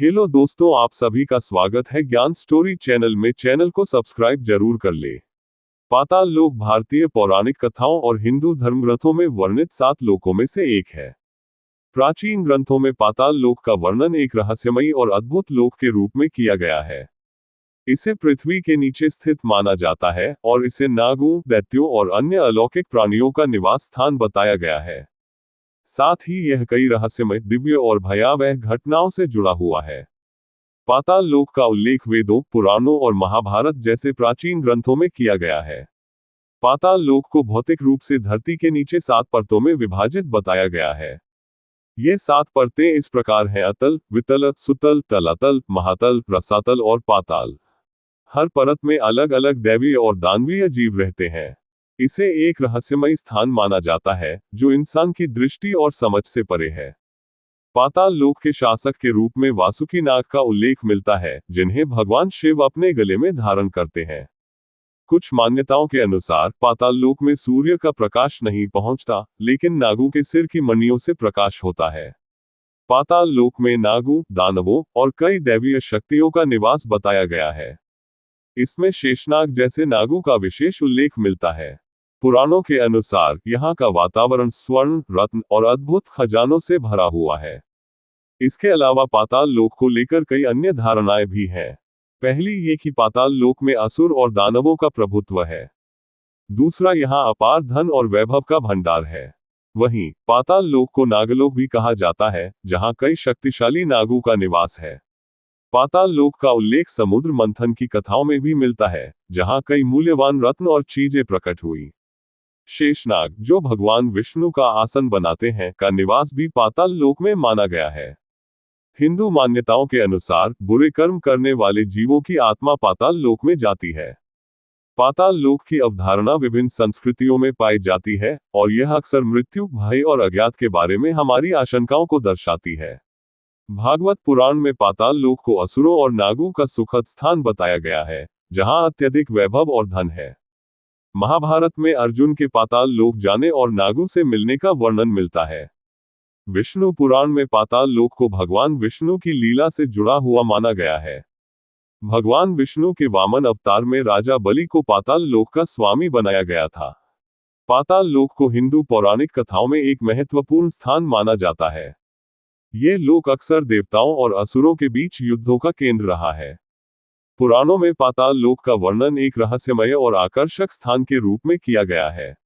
Hello दोस्तों, आप सभी का स्वागत है ज्ञान स्टोरी चैनल में। चैनल को सब्सक्राइब जरूर कर ले। पाताल लोक भारतीय पौराणिक कथाओं और हिंदू धर्मग्रंथों में वर्णित 7 लोकों में से एक है। प्राचीन ग्रंथों में पाताल लोक का वर्णन एक रहस्यमयी और अद्भुत लोक के रूप में किया गया है। इसे पृथ्वी के नीचे स्थित माना जाता है और इसे नागों, दैत्यों और अन्य अलौकिक प्राणियों का निवास स्थान बताया गया है। साथ ही यह कई रहस्यमय, दिव्य और भयावह घटनाओं से जुड़ा हुआ है। पाताल लोक का उल्लेख वेदों, पुराणों और महाभारत जैसे प्राचीन ग्रंथों में किया गया है। पाताल लोक को भौतिक रूप से धरती के नीचे 7 परतों में विभाजित बताया गया है। ये 7 परतें इस प्रकार हैं: अतल, वितल, सुतल, तलातल, महातल, रसातल और पाताल। हर परत में अलग अलग दैवीय और दानवीय जीव रहते हैं। इसे एक रहस्यमयी स्थान माना जाता है जो इंसान की दृष्टि और समझ से परे है। पाताल लोक के शासक के रूप में वासुकी नाग का उल्लेख मिलता है, जिन्हें भगवान शिव अपने गले में धारण करते हैं। कुछ मान्यताओं के अनुसार पाताल लोक में सूर्य का प्रकाश नहीं पहुंचता, लेकिन नागों के सिर की मणियों से प्रकाश होता है। पाताल लोक में नागों, दानवों और कई दैवीय शक्तियों का निवास बताया गया है। इसमें शेषनाग जैसे नागों का विशेष उल्लेख मिलता है। पुराणों के अनुसार यहाँ का वातावरण स्वर्ण, रत्न और अद्भुत खजानों से भरा हुआ है। इसके अलावा पाताल लोक को लेकर कई अन्य धारणाएं भी हैं। पहली ये कि पाताल लोक में असुर और दानवों का प्रभुत्व है। दूसरा, यहाँ अपार धन और वैभव का भंडार है। वहीं पाताल लोक को नागलोक भी कहा जाता है, जहाँ कई शक्तिशाली नागों का निवास है। पाताल लोक का उल्लेख समुद्र मंथन की कथाओं में भी मिलता है, जहाँ कई मूल्यवान रत्न और चीजें प्रकट हुई। शेषनाग, जो भगवान विष्णु का आसन बनाते हैं, का निवास भी पाताल लोक में माना गया है। हिंदू मान्यताओं के अनुसार बुरे कर्म करने वाले जीवों की आत्मा पाताल लोक में जाती है। पाताल लोक की अवधारणा विभिन्न संस्कृतियों में पाई जाती है और यह अक्सर मृत्यु, भय और अज्ञात के बारे में हमारी आशंकाओं को दर्शाती है। भागवत पुराण में पाताल लोक को असुरों और नागों का सुखद स्थान बताया गया है, जहां अत्यधिक वैभव और धन है। महाभारत में अर्जुन के पाताल लोक जाने और नागों से मिलने का वर्णन मिलता है। विष्णु पुराण में पाताल लोक को भगवान विष्णु की लीला से जुड़ा हुआ माना गया है। भगवान विष्णु के वामन अवतार में राजा बलि को पाताल लोक का स्वामी बनाया गया था। पाताल लोक को हिंदू पौराणिक कथाओं में एक महत्वपूर्ण स्थान माना जाता है। ये लोक अक्सर देवताओं और असुरों के बीच युद्धों का केंद्र रहा है। पुराणों में पाताल लोक का वर्णन एक रहस्यमय और आकर्षक स्थान के रूप में किया गया है।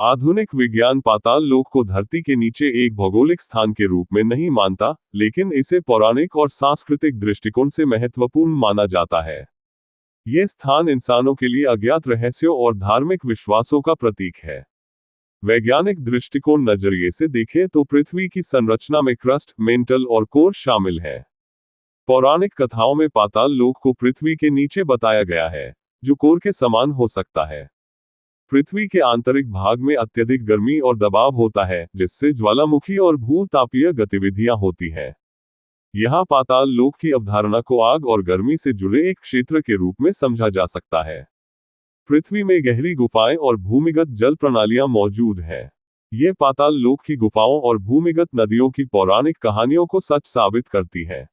आधुनिक विज्ञान पाताल लोक को धरती के नीचे एक भौगोलिक स्थान के रूप में नहीं मानता, लेकिन इसे पौराणिक और सांस्कृतिक दृष्टिकोण से महत्वपूर्ण माना जाता है। ये स्थान इंसानों के लिए अज्ञात रहस्यों और धार्मिक विश्वासों का प्रतीक है। वैज्ञानिक दृष्टिकोण नजरिए से देखें तो पृथ्वी की संरचना में क्रस्ट, मेंटल और कोर शामिल है। पौराणिक कथाओं में पाताल लोक को पृथ्वी के नीचे बताया गया है, जो कोर के समान हो सकता है। पृथ्वी के आंतरिक भाग में अत्यधिक गर्मी और दबाव होता है, जिससे ज्वालामुखी और भू-तापीय गतिविधियां होती हैं। यहाँ पाताल लोक की अवधारणा को आग और गर्मी से जुड़े एक क्षेत्र के रूप में समझा जा सकता है। पृथ्वी में गहरी गुफाएं और भूमिगत जल प्रणालियां मौजूद हैं। ये पाताल लोक की गुफाओं और भूमिगत नदियों की पौराणिक कहानियों को सच साबित करती हैं।